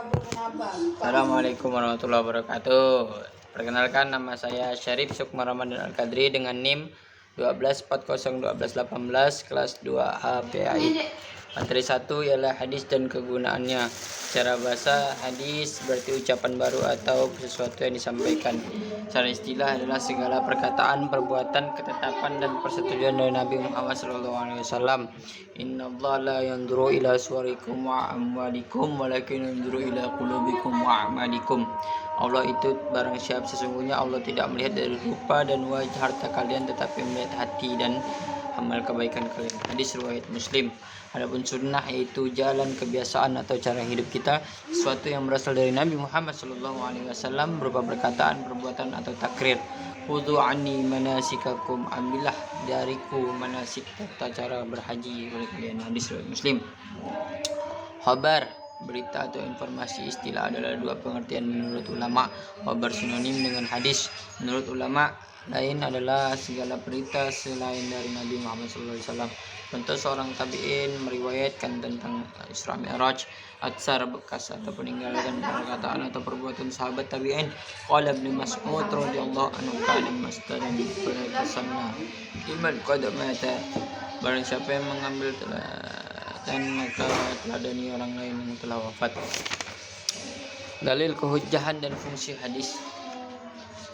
Assalamualaikum warahmatullahi wabarakatuh. Perkenalkan, nama saya Syarif Sukma Ramadan Al-Qadri dengan NIM 12401218 kelas 2A PAI. Materi 1 ialah hadis dan kegunaannya. Secara bahasa, hadis berarti ucapan baru atau sesuatu yang disampaikan. Secara istilah adalah segala perkataan, perbuatan, ketetapan dan persetujuan dari Nabi Muhammad SAW. Innallaha la yanzuru ila suwarikum wa amwalikum walakin yanzuru ila qulubikum wa a'malikum. Allah itu barang siapa, sesungguhnya Allah tidak melihat dari rupa dan wajah harta kalian, tetapi melihat hati dan amal kebaikan kalian. Hadis riwayat Muslim. Adapun sunnah yaitu jalan, kebiasaan atau cara hidup kita, sesuatu yang berasal dari Nabi Muhammad SAW berupa perkataan, perbuatan atau takrir. Khudhu anni manasikakum, ambillah dariku manasik, tata cara berhaji oleh kalian. Hadis riwayat Muslim. Khabar, berita atau informasi. Istilah adalah dua pengertian menurut ulama. Khabar sinonim dengan hadis. Menurut ulama lain adalah segala berita selain dari Nabi Muhammad SAW. Contoh, seorang tabi'in meriwayatkan tentang Isra Mi'raj, atsar bekas atau peninggalan perkataan atau perbuatan sahabat tabi'in. Qala Ibnu Mas'ud radhiyallahu anhu kana mastadan berkesanna iman qad mata. Barang siapa yang mengambil dan maka teladani orang lain yang telah wafat. Dalil kehujjahan dan fungsi hadis.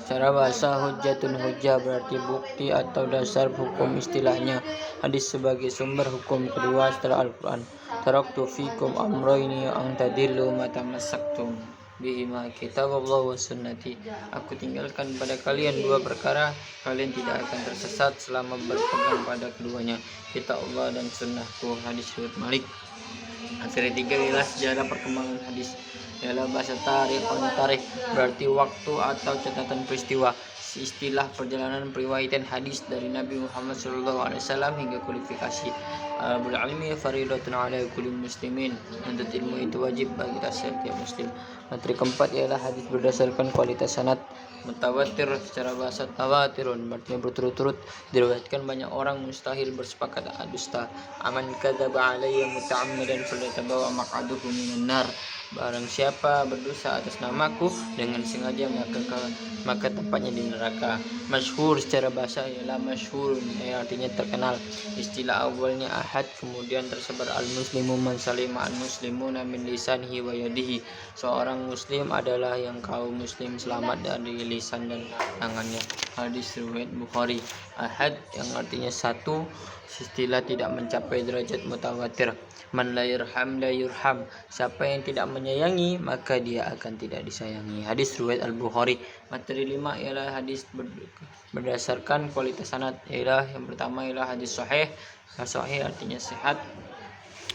Secara bahasa, hujjatun hujjah berarti bukti atau dasar hukum. Istilahnya, hadis sebagai sumber hukum kedua setelah Al-Quran. Taraktu fikum amroini ang tadillu matamassaktum bihima kitabullah wa sunnati. Aku tinggalkan pada kalian dua perkara, kalian tidak akan tersesat selama berpegang pada keduanya, kitab Allah dan sunnahku. Hadis riwayat Malik. Materi 3 ialah sejarah perkembangan hadis. Ialah bahasa tarikh berarti waktu atau catatan peristiwa. Istilah perjalanan periwayatan hadis dari Nabi Muhammad SAW hingga kualifikasi. Al ilmi faridatun ala kulli muslimin. Menuntut ilmu itu wajib bagi setiap muslim. Materi keempat ialah hadis berdasarkan kualitas sanad. Mutawatir, secara bahasa tawatirun berarti berturut-turut diriwayatkan banyak orang, mustahil bersepakat dusta. Aman kadzaba alayya muta'ammidan falyatabawa maq'adahu minan nar. Barang siapa berdosa atas namaku dengan sengaja, maka tempatnya di neraka. Masyhur, secara bahasa ialah masyhur, artinya terkenal. Istilah awalnya ahad, kemudian tersebar. Al-muslimu man salima al-muslimuna min lisanihi wa yadihi. Seorang muslim adalah yang kaum muslim selamat dari lisan dan tangannya. Hadis riwayat Bukhari. Ahad yang artinya satu, istilah tidak mencapai derajat mutawatir. Man la yurham la yurham. Siapa yang tidak menyayangi, maka dia akan tidak disayangi. Hadis riwayat Al-Bukhari. Materi 5 ialah hadis berdasarkan kualitas sanad. Yang pertama ialah hadis sahih. Sahih artinya sehat,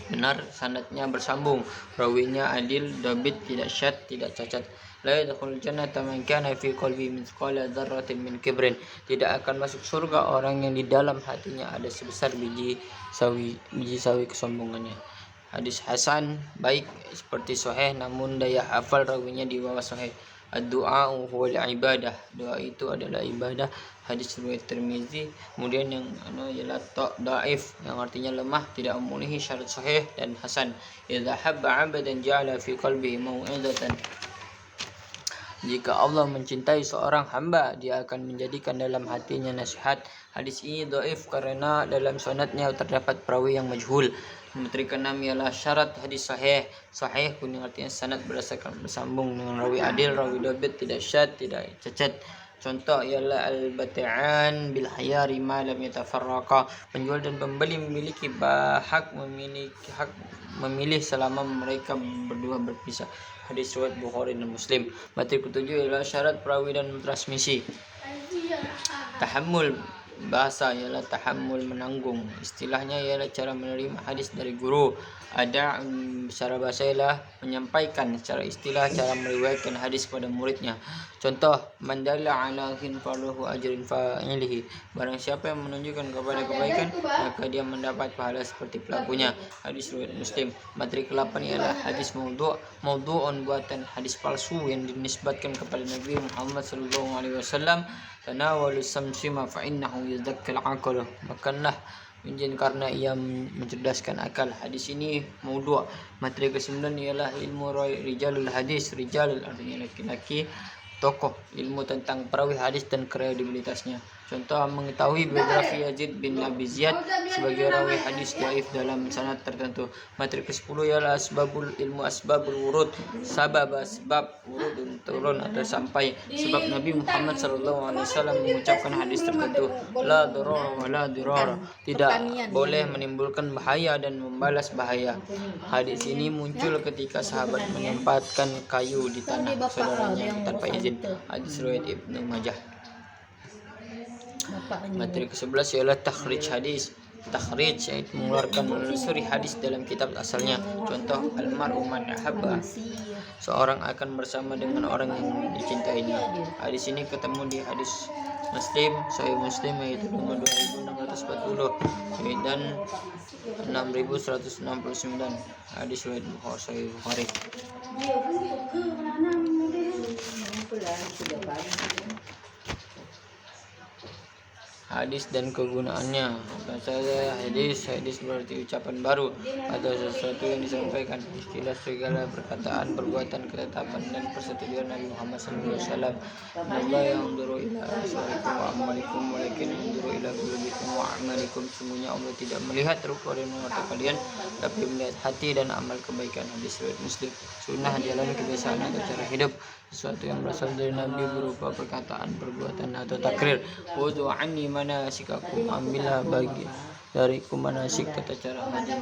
benar, sanadnya bersambung, rawinya adil, dabit, tidak syad, tidak cacat. La yadkhulul jannata man kana fi qalbi mithqala dzarratin min kibrin. Tidak akan masuk surga orang yang di dalam hatinya ada sebesar biji sawi kesombongannya. Hadis hasan, baik seperti sahih namun daya hafal rawinya di bawah sahih. Ad-du'a huwal ibadah. Doa itu adalah ibadah. Hadis riwayat Tirmizi. Kemudian yang ialah dhaif, yang artinya lemah, tidak memenuhi syarat sahih dan hasan. Idza habba 'abdan ja'ala fi qalbihi mau'izatan. Jika Allah mencintai seorang hamba, dia akan menjadikan dalam hatinya nasihat. Hadis ini dhaif karena dalam sanadnya terdapat perawi yang majhul. Materi ke-6 ialah syarat hadis sahih. Sahih kuning artinya sanad berdasarkan bersambung dengan rawi adil, rawi dabit, tidak syad, tidak cacat. Contoh ialah al-bati'an bil khiyari ma lam yatafarraqa. Penjual dan pembeli memiliki hak memilih selama mereka berdua berpisah. Hadis riwayat Bukhari dan Muslim. Materi ke-7 ialah syarat perawi dan transmisi. Tahammul, bahasa ialah tahammul, menanggung. Istilahnya ialah cara menerima hadis dari guru. Ada secara bahasa ialah menyampaikan. Secara istilah cara meriwayatkan hadis kepada muridnya. Contoh, man dalla ala khin falahu ajrin fa'ilihi. Barang siapa yang menunjukkan kepada kebaikan, maka dia mendapat pahala seperti pelakunya. Hadis riwayat Muslim. Materi ke-8 ialah hadis maudhu'un, buatan, hadis palsu yang dinisbatkan kepada Nabi Muhammad SAW. Tanawalu samsima fa innahu yadhakkal aqalah. Makanlah Injin karena ia mencerdaskan akal. Hadis ini maudhu'. Materi ke-9 ialah ilmu rijalul hadis. Rijal artinya laki-laki, tokoh ilmu tentang perawi hadis dan kredibilitasnya. Contoh, mengetahui biografi Yazid bin Abi Ziyad sebagai rawi hadis dhaif dalam sanad tertentu. Materi ke-10 ialah asbabul wurud, sebab wurud turun atau sampai. Sebab Nabi Muhammad SAW mengucapkan hadis tertentu, la darara wa la dirara, tidak boleh menimbulkan bahaya dan membalas bahaya. Hadis ini muncul ketika sahabat menempatkan kayu di tanah saudaranya tanpa izin. Hadis riwayat Ibnu Majah. Materi ke-11 ialah takhrij hadis. Takhrij yaitu mengeluarkan menelusuri hadis dalam kitab asalnya. Contoh, almaru man ahabba, seorang akan bersama dengan orang yang dicintainya. Hadis ini ketemu di hadis Muslim, Sahih Muslim yaitu nomor 2640 dan 6169. Hadis riwayat Sahih Bukhari. Hadis dan kegunaannya. Bahasa hadis berarti ucapan baru atau sesuatu yang disampaikan. Istilah segala perkataan, perbuatan, ketetapan dan persetujuan Nabi Muhammad SAW. Allah yang duru ila aswarikum wa amalikum walakin duru ila qulubikum wa amalikum. Sungguhnya Allah tidak melihat rupa dan mata kalian, tapi melihat hati dan amal kebaikan. Hadis riwayat Muslim. Sunnah jalan kebiasaan atau cara hidup, sesuatu yang berasal dari Nabi berupa perkataan, perbuatan atau takrir. Wudu anni manasikakum, ambillah bagi dariku manasik tata cara haji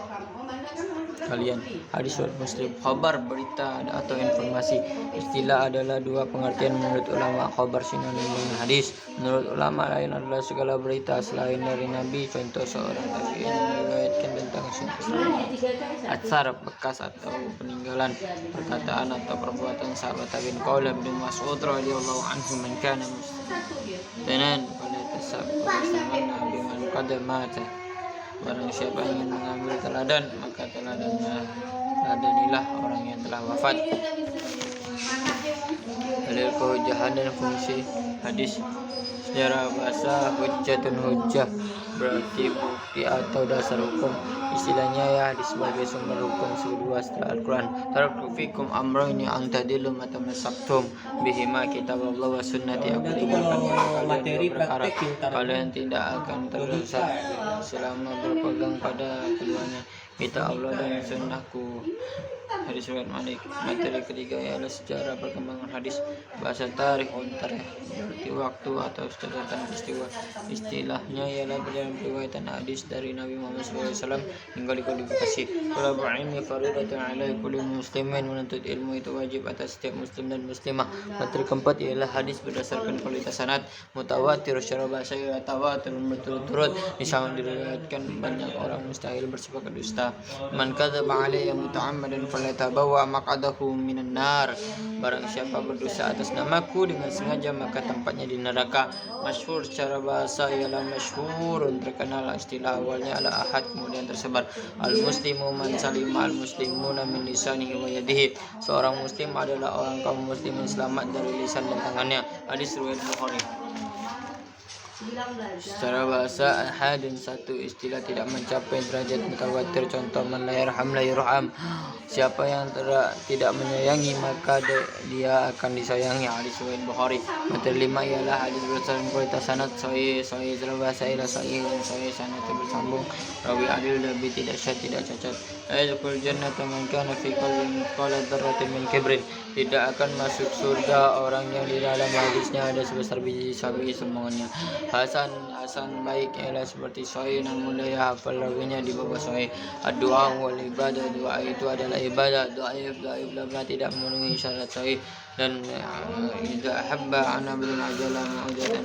kalian. Hadis riwayat Muslim. Khabar, berita atau informasi. Istilah adalah dua pengertian menurut ulama. Khabar sinonim dengan hadis. Menurut ulama lain adalah segala berita selain dari Nabi. Contoh, seorang tabi'in meriwayatkan tentang atsar, bekas atau peninggalan, perkataan atau perbuatan sahabat tabi'in. Qaula Ibnu Mas'ud radhiyallahu anhu, man kana mustanan fala tasabbahu biman qad mata. Barang siapa ingin mengambil teladan, maka teladanilah orang yang telah wafat. Dalil kehujahan dan fungsi hadis. Secara bahasa, hujjatun hujjah berarti bukti atau dasar hukum. Istilahnya ya hadis sebagai sumber hukum kedua setelah Al-Quran. Taraktu fikum amrayni an tadillu ma tamassaktum bihima kitab Allah wa sunnati. Aku tinggalkan materi praktek kalian tidak akan tersesat selama berpegang pada keduanya, kitab Allah dan sunnahku. Hadis riwayat Malik. Materi ketiga ialah sejarah perkembangan hadis. Bahasa tarikh berarti waktu atau catatan peristiwa. Istilahnya ialah perjalanan periwayatan hadis dari Nabi Muhammad SAW hingga dikodifikasi. Talabul ilmi fardhatun 'ala kulli muslimin. Menuntut ilmu itu wajib atas setiap muslim dan muslimah. Materi keempat ialah hadis berdasarkan kualitas sanad. Mutawatir, secara bahasa ialah tawatur, berturut-turut, misalnya diriwayatkan banyak orang, mustahil bersifat dusta. Man kadzaba 'alayya muta'ammadan falyatabawwa maq'adahu minan nar. Barang siapa berdosa atas namaku dengan sengaja, maka tempatnya di neraka. Masyhur, secara bahasa ialah masyhurun, terkenal. Istilah awalnya adalah ahad, kemudian tersebar. Al-muslimu man salima al-muslimuna min lisanihi wa yadihi. Seorang muslim adalah orang kaum muslimin selamat dari lisan dan tangannya. Hadis riwayat Bukhari. Secara bahasa, ahad dan satu istilah tidak mencapai derajat mutawatir. Contoh, man la yarham la yurham. Siapa yang tidak menyayangi, maka dia akan disayangi. Hadis riwayat Bukhari. Materi 5 ialah hadis berdasarkan kualitas sanad. Sahih secara bahasa ialah sahih dan sahih sanad bersambung, rawi adil, tapi tidak syad, tidak cacat. Ayat-Qul jannata man kana fi qalbi mithqala dzarratin min kibrin. Tidak akan masuk surga orang yang di dalam hadisnya ada sebesar biji sawi semuanya. Hasan baik ialah seperti sahih, namun daya hafal rawinya di bawah sahih. Doa wal ibadah, doa itu adalah ibadah. Dhaif lama tidak memenuhi syarat sahih. Dan idza habba ana bil ajala ma'udatan.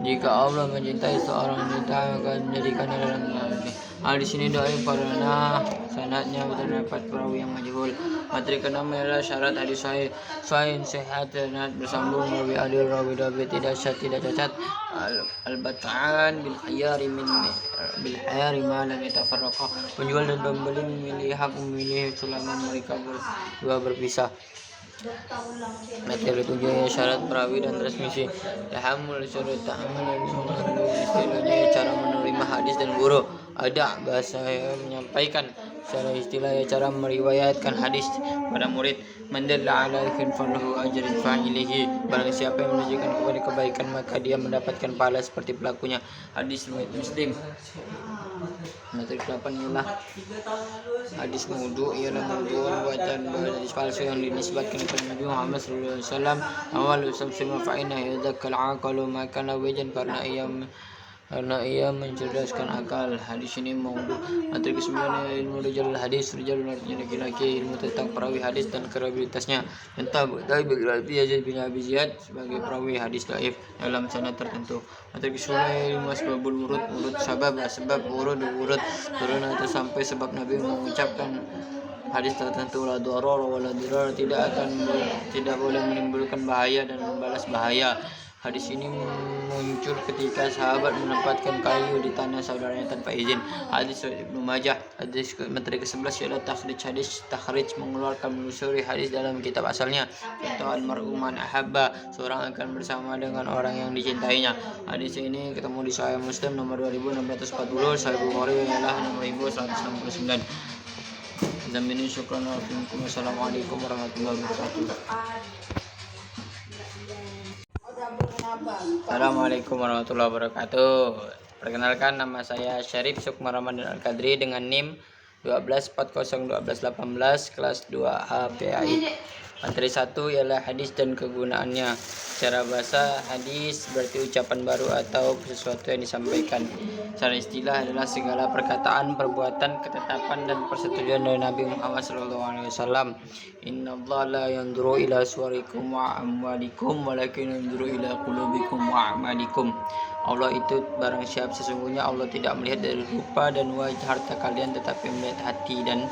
Jika Allah mencintai seorang wanita, maka menjadikannya dalam hati. Di sini dhaif karena sanadnya terdapat perawi yang majhul. Materi ke-6 adalah syarat hadis sahih. Sahih sehat sanad bersambung, rawi adil, rawi dhabi tidak syad, tidak cacat. Al-bat'an bil khiyari ma lam yatafarraqa. Penjual dan pembeli memilih hak memilih selama mereka berdua berpisah. Materi 7 syarat perawi dan transmisi. Tahammul, syarat tahammul, istilahnya cara menerima hadis dan guru. ada bahasa yang menyampaikan secara istilah cara meriwayatkan hadis pada murid. Mandalla ala khairin falahu ajrun fa'ilihi, barang siapa yang menunjukkan kepada kebaikan maka dia mendapatkan pahala seperti pelakunya. Hadis riwayat Muslim. Materi 8 ialah hadis maudu, ialah maudu'un buatan hadis palsu yang dinisbatkan kepada Nabi Muhammad sallallahu alaihi wasallam. Awal usul fa'ina yadzakal aqalu maka nawajan karena ia mencerdaskan akal. Hadis ini maudu. Materi ke-9 ilmu rijal hadis. Rijal artinya laki-laki, ilmu tentang perawi hadis dan kredibilitasnya. Tentang biografi Yazid bin Abi Ziyad sebagai perawi hadis dhaif dalam sanad tertentu. Materi ke-10 ilmu asbabul wurud. Wurud sebab wurud turun atau sampai sebab Nabi mengucapkan hadis tertentu. La darar wala dirar, tidak boleh menimbulkan bahaya dan membalas bahaya. Hadis ini muncul ketika sahabat menempatkan kayu di tanah saudaranya tanpa izin. Hadis Ibnu Majah. Hadis materi ke-11 ialah takhrij mengeluarkan menelusuri hadis dalam kitab asalnya. Contoh al-mar'u man ahabba, seorang akan bersama dengan orang yang dicintainya. Hadis ini ketemu di Sahih Muslim nomor 2640, Sahih Bukhari ialah nomor 1169. Zamini syukran wa assalamualaikum warahmatullahi wabarakatuh. Assalamualaikum warahmatullahi wabarakatuh. Perkenalkan, nama saya Syarif Sukma Ramadan Al-Qadri dengan NIM 12401218 kelas 2A PAI. Materi 1 ialah hadis dan kegunaannya. Secara bahasa, hadis berarti ucapan baru atau sesuatu yang disampaikan. Secara istilah adalah segala perkataan, perbuatan, ketetapan dan persetujuan dari Nabi Muhammad SAW. Innallaha la yanzuru ila suwarikum wa amwalikum walakin yanzuru ila qulubikum wa a'malikum. Allah itu barang siapa, sesungguhnya Allah tidak melihat dari rupa dan wajah harta kalian, tetapi melihat hati dan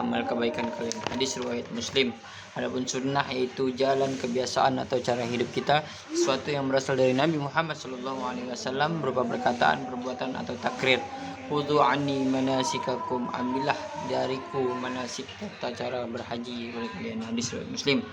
amal kebaikan kalian. Hadis riwayat Muslim. Adapun sunnah yaitu jalan kebiasaan atau cara hidup kita, sesuatu yang berasal dari Nabi Muhammad SAW berupa perkataan, perbuatan atau takrir. Khudhu anni manasikakum, ambillah dariku manasik, tata cara berhaji oleh kalian. Hadis riwayat Muslim.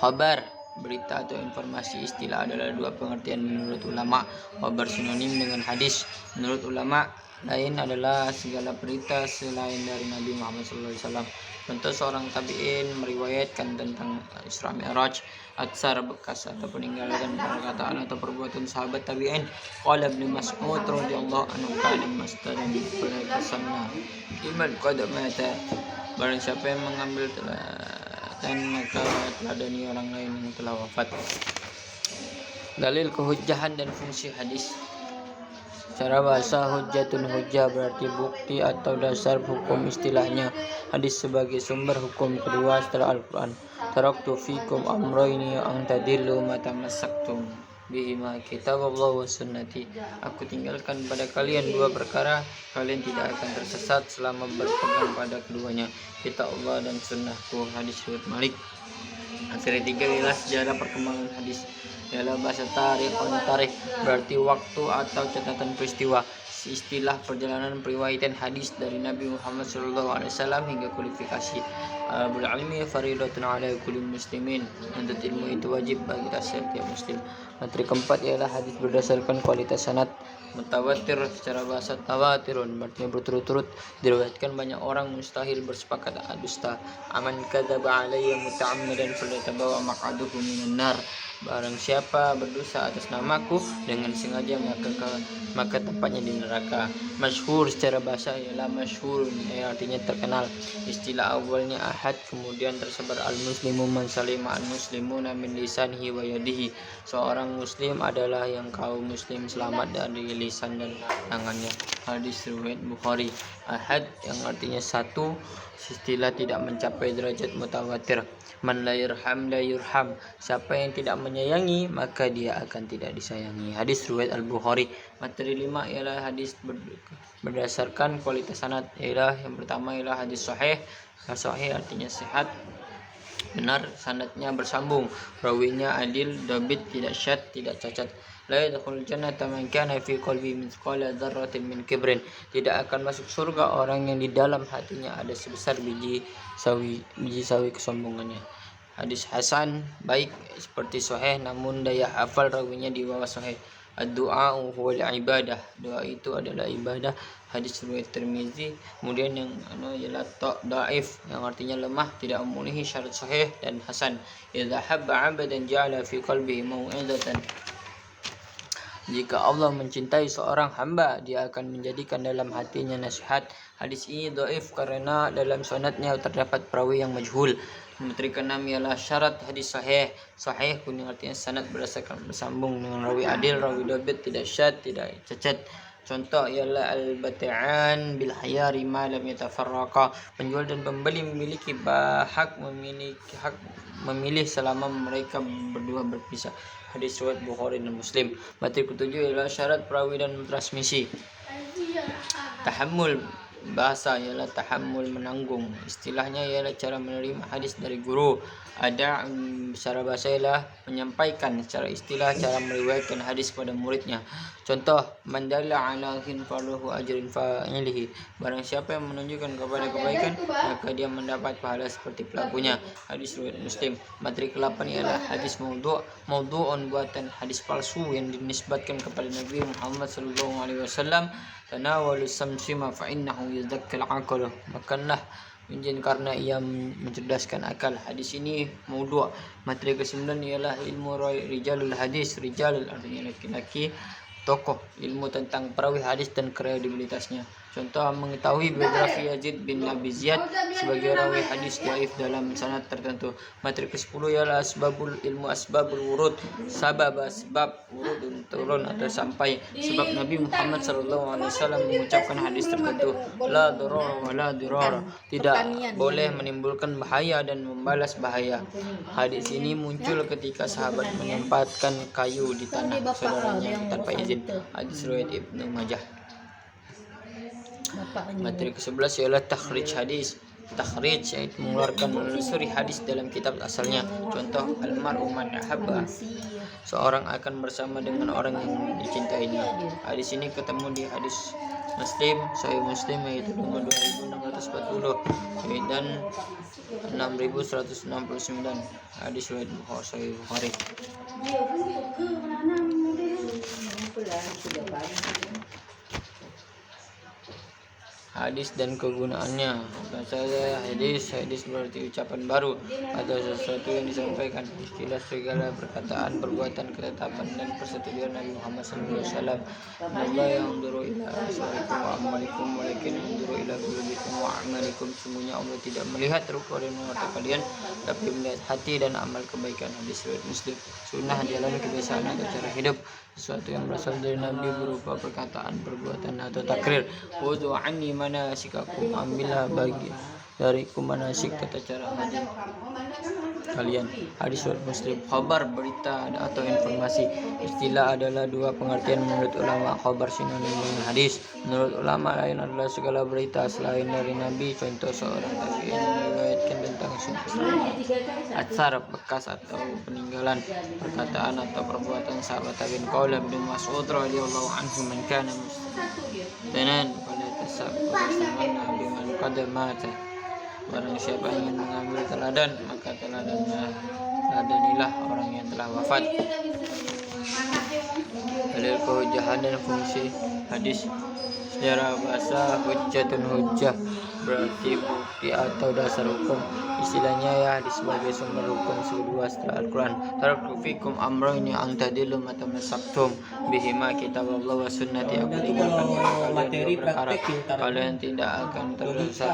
Khabar, berita atau informasi. Istilah adalah dua pengertian menurut ulama. Khabar sinonim dengan hadis. Menurut ulama lain adalah segala berita selain dari Nabi Muhammad SAW. Contoh, seorang tabi'in meriwayatkan tentang Isra Mi'raj, atsar bekas atau peninggalan perkataan atau perbuatan sahabat tabi'in. Qala Ibnu Mas'ud radhiyallahu anhu kana mastadan falasanna iman qad mata. Barang siapa yang mengambil teladan maka teladani orang lain yang telah wafat. Dalil kehujjahan dan fungsi hadis. Secara bahasa, hujjatun hujjah berarti bukti atau dasar hukum. Istilahnya, hadis sebagai sumber hukum kedua setelah Al-Quran. Taraktu fikum amroini ang tadillu matamassaktum bihima kitabullah wa sunnati. Aku tinggalkan pada kalian dua perkara, kalian tidak akan tersesat selama berpegang pada keduanya, kitab Allah dan sunnahku. Hadis riwayat Malik. Materi 3 ialah sejarah perkembangan hadis. Ialah bahasa tarikh berarti waktu atau catatan peristiwa. Istilah perjalanan periwayatan hadis dari Nabi Muhammad SAW hingga kualifikasi. Alul ilmi faridatun ala kulli muslimin. Menuntut ilmu itu wajib bagi setiap muslim. Materi keempat ialah hadis berdasarkan kualitas sanad. Mutawatir, secara bahasa tawatirun berarti berturut-turut diriwayatkan banyak orang, mustahil bersepakat dusta. Aman kadzaba alayya muta'ammidan falyatabawa maq'adahu minan nar. Barang siapa berdosa atas namaku dengan sengaja maka tempatnya di neraka. Masyhur, secara bahasa ialah masyhur, artinya terkenal. Istilah awalnya ahad, kemudian tersebar al-muslimu man salima al-muslimuna min lisanihi wa yadihi. Seorang muslim adalah yang kaum muslim selamat dari lisan dan tangannya. Hadis riwayat Bukhari. Ahad yang artinya satu, istilah tidak mencapai derajat mutawatir. Man la yurham la yurham, siapa yang tidak menyayangi maka dia akan tidak disayangi. Hadis riwayat Al-Bukhari. Materi 5 ialah hadis berdasarkan kualitas sanad. Yang pertama ialah hadis sahih. Sahih artinya sehat, benar, sanadnya bersambung, rawinya adil, dabit, tidak syad, tidak cacat. La yadkhulul jannata man kana fi qalbi mithqala dzarratin min kibrin. Tidak akan masuk surga orang yang di dalam hatinya ada sebesar biji sawi kesombongannya. Hadis hasan, baik seperti sahih namun daya hafal rawinya di bawah sahih. Ad-du'a huwal ibadah. Doa itu adalah ibadah. Hadis riwayat Tirmizi. Kemudian yang ialah dhaif, yang artinya lemah, tidak memenuhi syarat sahih dan hasan. Idza habba 'abdan ja'ala fi qalbihi mau'izatan. Jika Allah mencintai seorang hamba, dia akan menjadikan dalam hatinya nasihat. Hadis ini dhaif karena dalam sanadnya terdapat perawi yang majhul. Memetrikan nama ialah syarat hadis sahih. Sahih kuning artinya sanad berdasarkan bersambung dengan rawi adil, rawi dhabit, tidak syad, tidak cacat. Contoh ialah al-bati'an bil khiyari ma lam yatafarraqa. Penjual dan pembeli memiliki hak memilih selama mereka berdua berpisah. Hadis riwayat Bukhari dan Muslim. Materi ketujuh ialah syarat perawi dan transmisi. Tahammul, bahasa ialah tahammul, menanggung. Istilahnya ialah cara menerima hadis dari guru. Ada secara bahasa ialah menyampaikan, secara istilah cara meriwayatkan hadis kepada muridnya. Contoh, man dalla ala khin falahu ajrin fa'ilihi. Barang siapa yang menunjukkan kepada kebaikan, maka dia mendapat pahala seperti pelakunya. Hadis riwayat Muslim. Materi ke-8 ialah hadis maudhu'un, buatan hadis palsu yang dinisbatkan kepada Nabi Muhammad sallallahu alaihi wasallam. Tanawalu samsima fa innahu yuzakkil aqalah. Makanlah minjin karena ia mencerdaskan akal. Hadis ini maudhu'. Materi ke-9 ialah ilmu rijalul hadis. Rijal artinya laki-laki, tokoh, ilmu tentang perawi hadis dan kredibilitasnya. Contoh, mengetahui biografi Yazid bin Abi Ziyad sebagai rawi hadis dhaif dalam sanad tertentu. Materi ke-10 ialah ilmu asbabul wurud. Sebab wurud turun atau sampai. Sebab Nabi Muhammad SAW mengucapkan hadis tertentu, la darara wa la dirara, tidak boleh menimbulkan bahaya dan membalas bahaya. Hadis ini muncul ketika sahabat menempatkan kayu di tanah saudaranya tanpa izin. Hadis riwayat Ibnu Majah. Materi ke-11 ialah takhrij hadis. Takhrij yaitu mengeluarkan, menelusuri hadis dalam kitab asalnya. Contoh, almar'u man ahabba, seorang akan bersama dengan orang yang dicintainya. Hadis ini ketemu di hadis Muslim, Sahih Muslim, yaitu nomor 2640 dan 6169. Hadis riwayat Sahih Bukhari. Hadis dan kegunaannya. Bahasa hadis berarti ucapan baru atau sesuatu yang disampaikan. Istilah segala perkataan, perbuatan, ketetapan dan persetujuan Nabi Muhammad SAW. Allah yang duru ila aswarikum wa amalikum walakin duru ila qulubikum wa amalikum. Sungguhnya Allah tidak melihat rupa dan mata kalian, tapi melihat hati dan amal kebaikan. Hadis riwayat Muslim. Sunnah jalan kebiasaan atau cara hidup, sesuatu yang berasal dari Nabi berupa perkataan, perbuatan atau takrir. Wudu anni manasikakum, ambillah bagi dariku manasik, tata cara haji kalian. Hadis riwayat Muslim. Khabar, berita atau informasi. Istilah adalah dua pengertian menurut ulama. Khabar sinonim dengan hadis. Menurut ulama lain adalah segala berita selain dari Nabi. Contoh, seorang tabi'in meriwayatkan tentang atsar, bekas atau peninggalan, perkataan atau perbuatan sahabat tabi'in. Qaula Ibnu Mas'ud radhiyallahu anhu, man kana mustanan fala tasabbahu biman qad mata. Barang siapa ingin mengambil teladan, maka teladanilah orang yang telah wafat. Dalil kehujahan dan fungsi hadis. Secara bahasa, hujjatun hujjah berarti bukti atau dasar hukum. Istilahnya ya hadis sebagai sumber hukum kedua setelah Al-Quran. Taraktu fikum amrayni an tadillu ma tamassaktum bihima kitab Allah wa sunnati. Aku tinggalkan materi praktek kalian tidak akan tersesat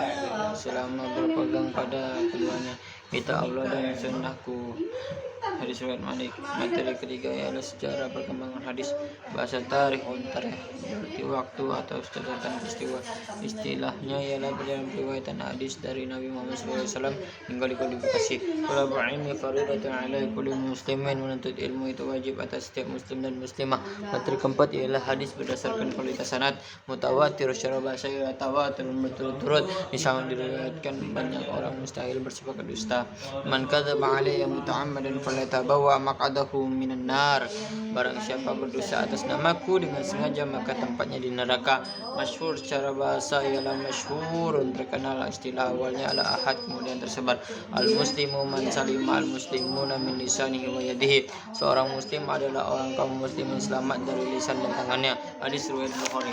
selama berpegang pada keduanya, kitab Allah dan sunnahku. Hadis riwayat Malik. Materi ketiga ialah sejarah perkembangan hadis. Bahasa tarikh berarti waktu atau catatan peristiwa. Istilahnya ialah dalam riwayatan hadis dari Nabi Muhammad SAW hingga dikodifikasi. Talabul ilmi fardhatun 'ala kulli muslimin. Menuntut ilmu itu wajib atas setiap muslim dan muslimah. Materi keempat ialah hadis berdasarkan kualitas sanad. Mutawatir, secara bahasa ialah tawatur, berturut-turut, misalnya diriwayatkan banyak orang, mustahil bersifat dusta. Man kadzaba 'alayya muta'ammadan falyatabawwa maq'adahu minan nar. Barang siapa berdosa atas namaku dengan sengaja maka tempatnya di neraka. Masyhur secara bahasa ialah masyhurun, terkenal. Istilah awalnya adalah ahad kemudian tersebar. Al-muslimu man salima al-muslimuna min lisanihi wa yadihi. Seorang muslim adalah orang kaum muslimin selamat dari lisan dan tangannya. Hadis riwayat Bukhari.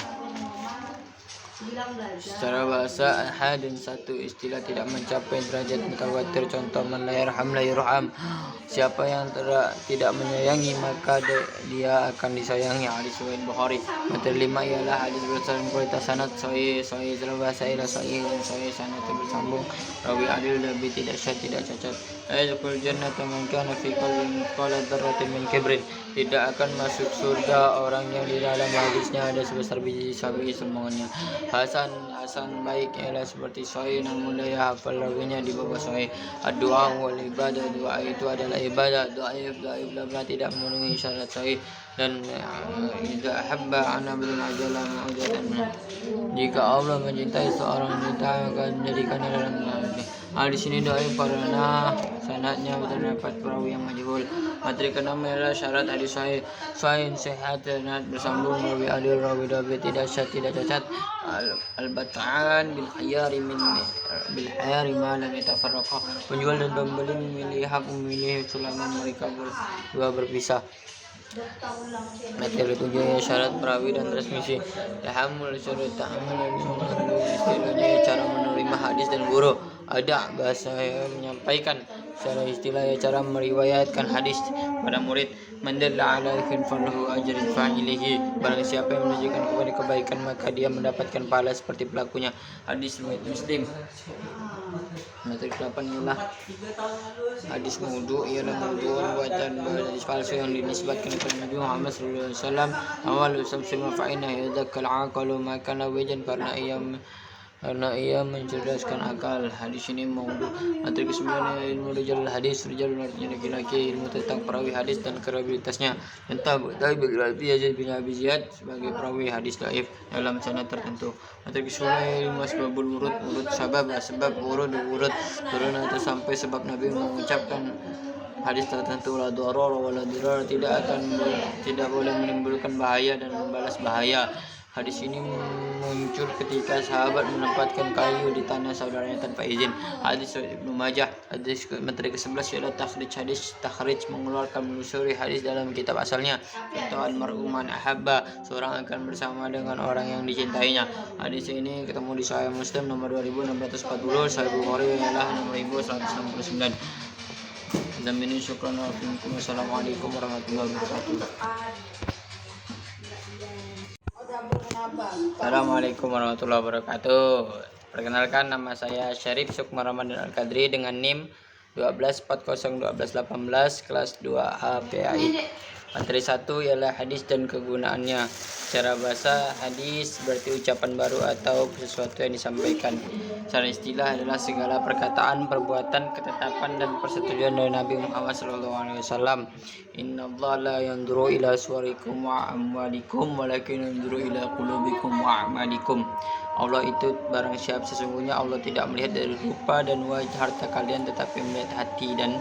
Secara bahasa ahad dan satu istilah tidak mencapai derajat mutawatir. Contoh, man la yarham la yurham. Siapa yang tidak menyayangi maka dia akan disayangi. Hadis riwayat Bukhari. Materi 5 ialah hadis berdasarkan kualitas sanad sahih. Sahih secara bahasa ialah sahih dan sahih sanad bersambung. Rawi adil dan tidak syad tidak cacat. Ayat jannata man kana fi qalbi mithqala dzarratin min kibrin. Tidak akan masuk surga orang yang di dalam hadisnya ada sebesar biji sawi semuanya. Hasan baik ialah seperti sahih namun daya hafal rawinya di bawah sahih. Doa wal ibadah, doa itu adalah ibadah. Dhaif tidak memenuhi syarat sahih. Dan idza habba ana bil ajala ma'udatan. Jika Allah mencintai seorang wanita akan menjadikannya dalam hati. Di sini dhaif karena sanadnya terdapat perawi yang majhul. Materi ke-6 adalah syarat hadis sahih. Sahih sehat sanad bersambung, rawi adil, rawi dhabi tidak syad tidak cacat. Al-bat'an bil khiyari ma lam yatafarraqa. Penjual dan pembeli memilih hak memilih selama mereka berdua berpisah. Materi 7 syarat perawi dan transmisi. Tahammul syarat tahammul istilahnya cara menerima hadis dan guru. Ada bahasa yang menyampaikan. Secara istilah cara meriwayatkan hadis pada murid. Mandalla ala khairin falahu ajrun fa'ilihi. Barang siapa yang menunjukkan kepada kebaikan maka dia mendapatkan pahala seperti pelakunya. Hadis riwayat Muslim. Materi 8 ialah hadis maudhu, ialah maudhu buatan hadis palsu yang dinisbatkan kepada Nabi Muhammad sallallahu alaihi wasallam. Awal usamsima fa'ina yadzakal aqalu maka nawajan karena ia mencerdaskan akal. Hadis ini maudhu. Materi ke-9 ilmu rijal hadis. Rijal artinya laki-laki, ilmu tentang perawi hadis dan kredibilitasnya. Contoh, berarti Yazid bin Abi Ziyad sebagai perawi hadis dhaif dalam sanad tertentu. Materi ke-10 ilmu asbabul wurud sebab urut turun atau sampai sebab Nabi mengucapkan hadis tertentu. La darar wala dirar, tidak boleh menimbulkan bahaya dan membalas bahaya. Hadis ini muncul ketika sahabat menempatkan kayu di tanah saudaranya tanpa izin. Hadis Ibnu Majah. Hadis materi ke-11 ialah takhrij mengeluarkan menelusuri hadis dalam kitab asalnya. Contoh, al-mar'u man ahabba, seorang akan bersama dengan orang yang dicintainya. Hadis ini ketemu di Sahih Muslim nomor 2640, Sahih Bukhari ialah nomor 1169. Zamini syukran wa assalamualaikum warahmatullahi wabarakatuh. Assalamualaikum warahmatullahi wabarakatuh. Perkenalkan, nama saya Syarif Sukma Ramadan Al-Qadri dengan NIM 12401218 kelas 2A PAI. Materi 1 ialah hadis dan kegunaannya. Secara bahasa, hadis berarti ucapan baru atau sesuatu yang disampaikan. Secara istilah adalah segala perkataan, perbuatan, ketetapan dan persetujuan dari Nabi Muhammad SAW. Innallaha la yanzuru ila suwarikum wa amwalikum walakin yanzuru ila qulubikum wa a'malikum. Allah itu barang siapa, sesungguhnya Allah tidak melihat dari rupa dan wajah harta kalian tetapi melihat hati dan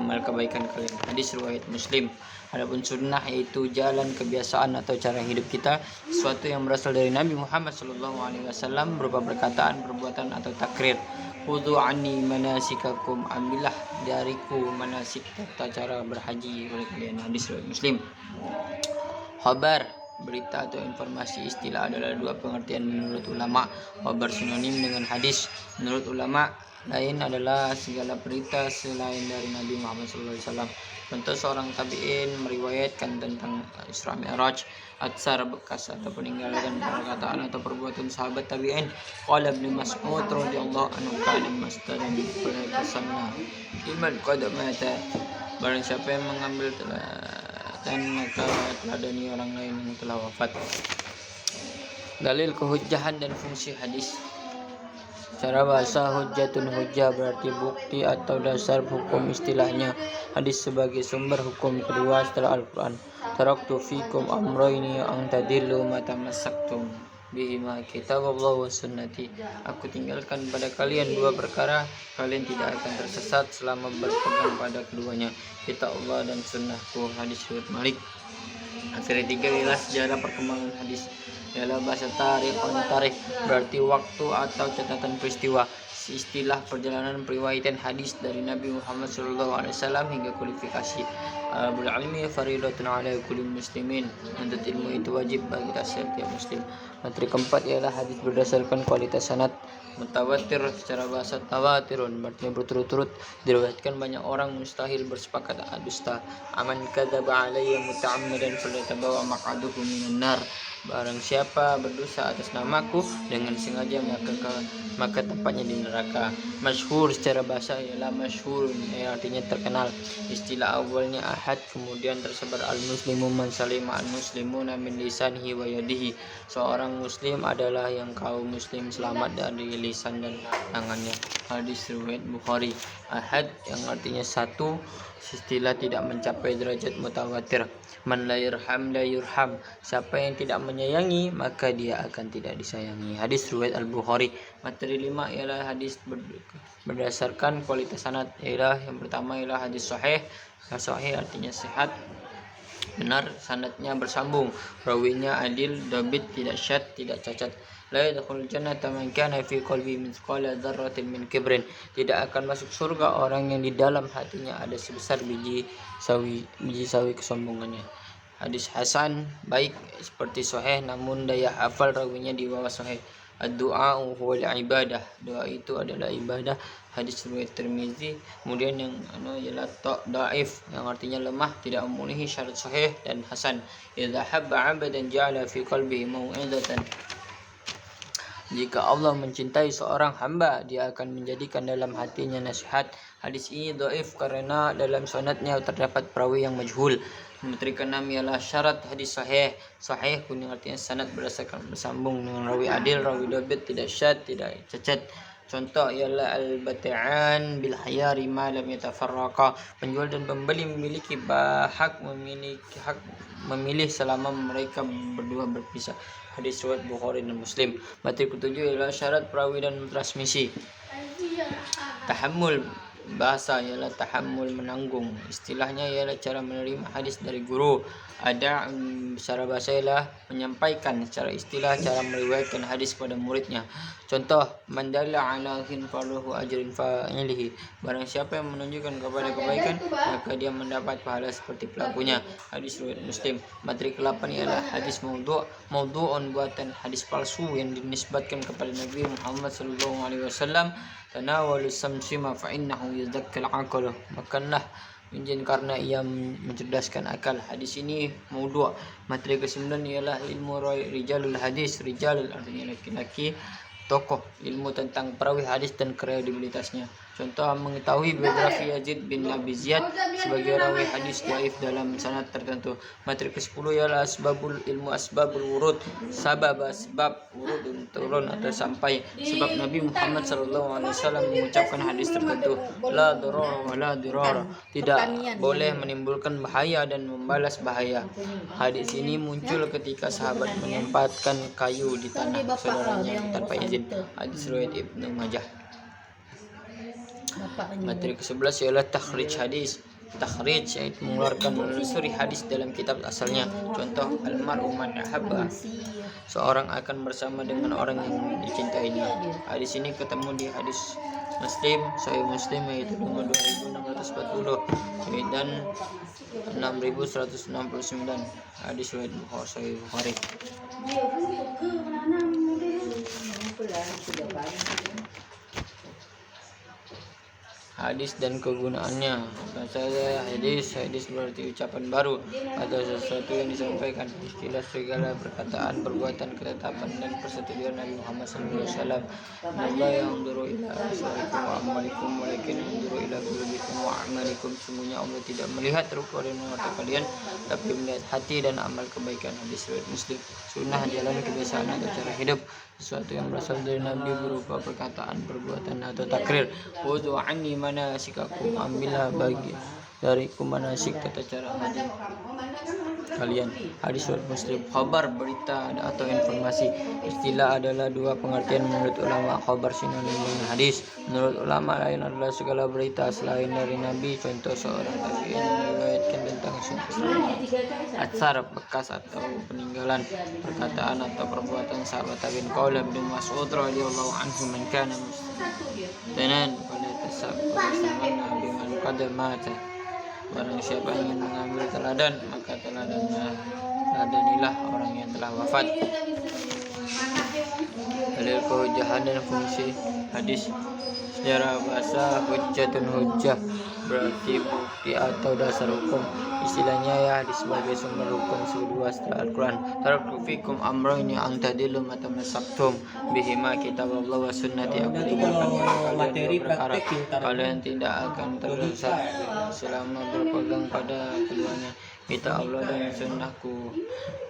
amal kebaikan kalian. Hadis riwayat Muslim. Adapun sunnah yaitu jalan kebiasaan atau cara hidup kita, sesuatu yang berasal dari Nabi Muhammad SAW berupa perkataan, perbuatan atau takrir. Khudhu anni manasikakum, ambillah dariku manasik tata cara berhaji oleh kalian. Hadis riwayat Muslim. Khabar, berita atau informasi. Istilah adalah dua pengertian menurut ulama. Khabar sinonim dengan hadis. Menurut ulama lain adalah segala berita selain dari Nabi Muhammad SAW. Contoh, seorang tabi'in meriwayatkan tentang Isra Mi'raj, atsar bekas atau peninggalan perkataan atau perbuatan sahabat tabi'in. Qala Ibnu Mas'ud radhiyallahu anhu kana mastadan falasanna iman qad mata. Barang siapa yang mengambil teladan maka teladani orang lain yang telah wafat. Dalil kehujjahan dan fungsi hadis. Secara bahasa, hujjatun hujjah berarti bukti atau dasar hukum. Istilahnya hadis sebagai sumber hukum kedua setelah Al-Quran. Taraktu fikum amrayni an tadillu ma tamassaktum. bihima kitabullah wa sunnati. Aku tinggalkan pada kalian dua perkara, kalian tidak akan tersesat selama berpegang pada keduanya, kitab Allah dan sunnahku. Hadis riwayat Malik. Asal tiga ialah sejarah perkembangan hadis, ialah bahasa tarikh berarti waktu atau catatan peristiwa. Istilah perjalanan periwayatan hadis dari Nabi Muhammad SAW hingga kualifikasi. Al ilmi faridatun ala kulli muslimin. Menuntut ilmu itu wajib bagi setiap muslim. Materi keempat ialah hadis berdasarkan kualitas sanad. Mutawatir secara bahasa tawatirun berarti berturut-turut diriwayatkan banyak orang, mustahil bersepakat dusta. Aman kadzaba alayya muta'ammidan falyatabawa maq'adahu minan nar. Barang siapa berdosa atas namaku dengan sengaja, maka tempatnya di neraka. Masyhur secara bahasa ialah masyhur, artinya terkenal. Istilah awalnya ahad, kemudian tersebar al-muslimu man salima al-muslimuna min lisanihi wa yadihi. Seorang muslim adalah yang kaum muslim selamat dari lisan dan tangannya. Hadis riwayat Bukhari. Ahad yang artinya satu, istilah tidak mencapai derajat mutawatir. Man la yurham la yurham. Siapa yang tidak menyayangi, maka dia akan tidak disayangi. Hadis riwayat Al-Bukhari. Materi 5 ialah hadis berdasarkan kualitas sanad. Ialah yang pertama ialah hadis sahih. Sahih artinya sehat, benar, sanadnya bersambung, rawinya adil, dabit, tidak syad, tidak cacat. La yadkhulul jannata man kana fi qalbi mithqala dzarratin min kibrin. Tidak akan masuk surga orang yang di dalam hatinya ada sebesar biji sawi kesombongannya. Hadis hasan, baik seperti sahih namun daya hafal rawinya di bawah sahih. Ad-du'a huwal ibadah. Doa itu adalah ibadah. Hadis riwayat Tirmizi. Kemudian yang ialah dhaif yang artinya lemah, tidak memenuhi syarat sahih dan hasan. Idza habba 'abdan ja'ala fi qalbihi mau'izatan. Jika Allah mencintai seorang hamba, dia akan menjadikan dalam hatinya nasihat. Hadis ini dhaif karena dalam sanadnya terdapat perawi yang majhul. Materi keenam ialah syarat hadis sahih. Sahih kuning artinya sanad berdasarkan bersambung dengan rawi adil, rawi dabit, tidak syad, tidak cacat. Contoh ialah al-bati'an bil hayari ma lam yatafarraqa. Penjual dan pembeli memiliki hak memilih selama mereka berdua berpisah. Hadis riwayat Bukhari dan Muslim. Materi ketujuh ialah syarat perawi dan transmisi. Tahammul bahasa ialah tahammul, menanggung. Istilahnya ialah cara menerima hadis dari guru. Ada secara bahasa ialah menyampaikan, secara istilah cara meriwayatkan hadis kepada muridnya. Contoh, man dalla ala khin falahu ajrin fa'ilihi. Barang siapa yang menunjukkan kepada kebaikan, maka dia mendapat pahala seperti pelakunya. Hadis riwayat Muslim. Materi ke-8 ialah hadis maudhu'un, buatan hadis palsu yang dinisbatkan kepada Nabi Muhammad SAW. Tanawalu samsima fa innahu yadhakkal aqalah. Makanlah minjin karena ia mencerdaskan akal. Hadis ini maudhu'. Materi ke-9 ialah ilmu rijalul hadis. Rijal artinya laki-laki, tokoh, ilmu tentang perawi hadis dan kredibilitasnya. Contoh, mengetahui biografi Yazid bin Abi Ziyad sebagai rawi hadis dhaif dalam sanad tertentu. Materi ke-10 ialah ilmu asbabul wurud. Sebab wurud turun atau sampai. Sebab Nabi Muhammad SAW mengucapkan hadis tertentu, la darara wa la dirara. Tidak boleh menimbulkan bahaya dan membalas bahaya. Hadis ini muncul ketika sahabat menempatkan kayu di tanah saudaranya tanpa izin. Hadis riwayat Ibnu Majah. Materi ke-11 ialah takhrij hadis. Takhrij yaitu mengeluarkan, menelusuri hadis dalam kitab asalnya. Contoh, almar'u man ahabba. Seorang akan bersama dengan orang yang dicintainya. Hadis ini ketemu di hadis Muslim, Sahih Muslim yaitu nomor 2640 dan 6169. Hadis riwayat Sahih Bukhari. Hadis dan kegunaannya. Bahasa hadis berarti ucapan baru atau sesuatu yang disampaikan. Istilah segala perkataan, perbuatan, ketetapan dan persetujuan Nabi Muhammad SAW. Allah yang yanzuru ila aswarikum wa amalikum walakin yanzuru ila qulubikum wa amalikum. Sungguhnya Allah tidak melihat rupa dan mata kalian, tapi melihat hati dan amal kebaikan. Hadis riwayat Muslim. Sunnah jalan kebiasaan atau cara hidup, sesuatu yang berasal dari Nabi berupa perkataan, perbuatan atau takrir. Wudhu anni manasikakum, ambillah dariku manasik tata cara haji kalian. Hadis riwayat Muslim. Khabar berita atau informasi. Istilah adalah dua pengertian menurut ulama. Khabar sinonim dengan hadis. Menurut ulama lain adalah segala berita selain dari Nabi. Contoh seorang tabi'in meriwayatkan tentang atsar bekas atau peninggalan perkataan atau perbuatan sahabat tabi'in. Qaula Ibnu Mas'ud radhiyallahu anhu man kana mustanan fala tasabbahu biman qad mata. Barang siapa ingin mengambil teladan, maka teladanilah orang yang telah wafat. Dalil kehujahan dan fungsi hadis. Secara bahasa hujjatun hujjah berarti bukti atau dasar hukum. Istilahnya ya hadis sebagai sumber hukum kedua setelah Al-Quran. Taraktu fikum amrayni an tadillu ma tamassaktum bihima kitab Allah wa sunnati. Aku tinggalkan materi praktek kalian tidak akan tersesat selama berpegang pada keduanya, kitab Allah dan sunnahku.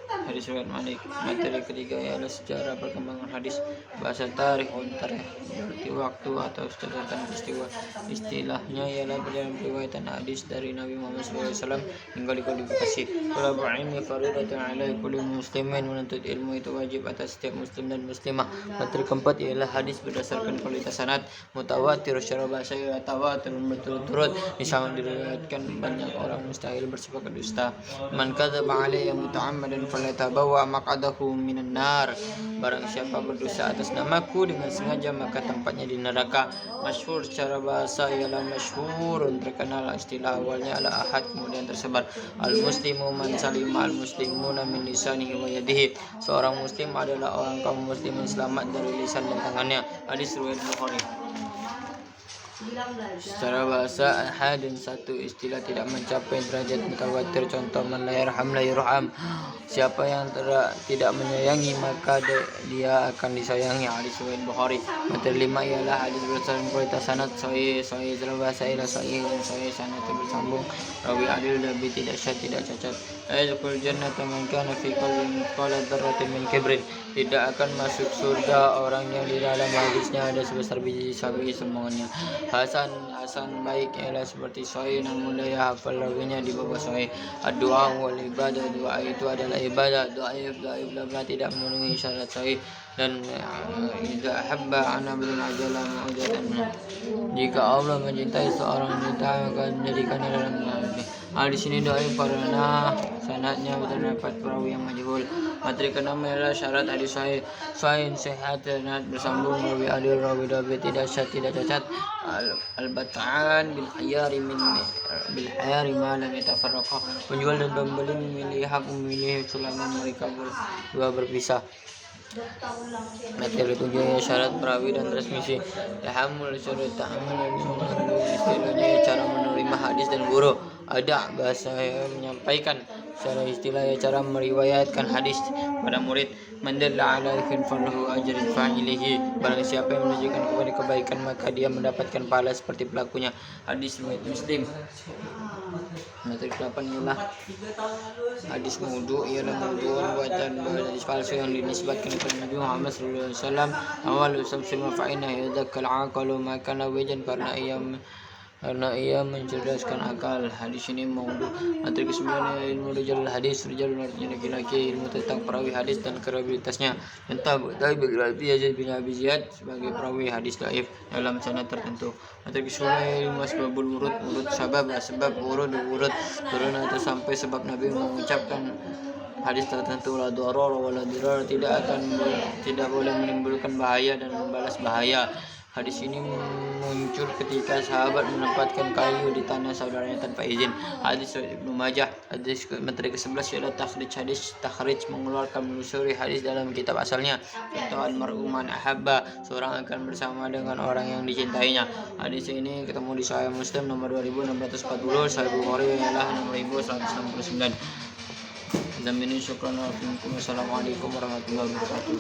Hadis riwayat Malik. Materi ketiga ialah sejarah perkembangan hadis. Bahasa tarikh berarti waktu atau catatan peristiwa. Istilahnya ialah perjalanan periwayatan hadis dari Nabi Muhammad SAW hingga dikodifikasi. Talabul ilmi fardhatun 'ala kulli muslimin. Menuntut ilmu itu wajib atas setiap muslim dan muslimah. Materi keempat ialah hadis berdasarkan kualitas sanad. Mutawatir secara bahasa ialah tawatur berturut-turut. Misalnya diriwayatkan banyak orang mustahil bersifat dusta. Man kadzaba 'alayya muta'ammadan falatabawa maq'adahu minan nar. Barang siapa berdosa atas namaku dengan sengaja maka tempatnya di neraka. Masyhur secara bahasa ialah masyhurun, terkenal. Istilah awalnya adalah ahad kemudian tersebar. Al-muslimu man salima al-muslimuna min lisanihi wa yadihi. Seorang muslim adalah orang kaum muslimin selamat dari lisan dan tangannya. Hadis riwayat Bukhari. Secara bahasa ahad dan satu istilah tidak mencapai derajat mutawatir. Contoh man la yarham la yurham. Siapa yang tidak menyayangi maka dia akan disayangi. Hadis riwayat Bukhari. Materi 5 ialah hadis berdasarkan kualitas sanad. Sahih secara bahasa ialah sahih dan sahih sanad bersambung. Rawi adil dan tidak syad tidak cacat. Ayat jannata man kana fi qalbi mithqala dzarratin min kibrin. Tidak akan masuk surga orang yang di dalam hadisnya ada sebesar biji sawi semuanya. Hasan baik ialah seperti sahih namun daya hafal rawinya di bawah sahih. Doa wal ibadah. Doa itu adalah ibadah. Dhaif tidak memenuhi syarat sahih. Dan idza habba ana bil ajala mu'jatan. Jika Allah mencintai seorang wanita maka menjadikannya dalam hati. Di sini dhaif karena sanadnya terdapat perawi yang majhul. Materi ke-6 adalah syarat hadis sahih. Sahih sehat sanad bersambung, rawi adil, rawi dhabi tidak syad tidak cacat. Al-bat'an bil hayari ma lam yatafarraqa. Penjual dan pembeli memilih hak memilih selama mereka berdua berpisah. Materi 7 syarat perawi dan transmisi. Tahammul syarat tahammul istilahnya cara menerima hadis dan guru. Ada bahasa yang menyampaikan. Secara istilah cara meriwayatkan hadis pada murid. Mandalla ala khairin falahu ajrun fa'ilihi. Barang siapa yang menunjukkan kepada kebaikan maka dia mendapatkan pahala seperti pelakunya. Hadis riwayat Muslim. Materi 8 ialah hadis maudu, ialah maudu'un buatan hadis palsu yang dinisbatkan kepada Nabi Muhammad sallallahu alaihi wasallam. Awal usul fa'ina yadzakal aqalu maka nawajan karena ia mencerdaskan akal. Hadis ini maudu. Materi ke-9 ilmu rijal hadis. Rijal artinya laki-laki, ilmu tentang perawi hadis dan kredibilitasnya. Contoh berarti Yazid bin Abi Ziyad sebagai perawi hadis dhaif dalam sanad tertentu. Materi ke-10 ilmu asbabul wurud sebab urut turun atau sampai sebab Nabi mengucapkan hadis tertentu. La darar wala dirar, tidak boleh menimbulkan bahaya dan membalas bahaya. Hadis ini muncul ketika sahabat menempatkan kayu di tanah saudaranya tanpa izin. Hadis Ibnu Majah. Hadis materi ke-11 adalah takhrij mengeluarkan menelusuri hadis dalam kitab asalnya. Contoh al-mar'u man ahabba, seorang akan bersama dengan orang yang dicintainya. Hadis ini ketemu di Sahih Muslim nomor 2640, Sahih Bukhari ialah nomor 1169. Zamini syukran wa assalamualaikum warahmatullahi wabarakatuh.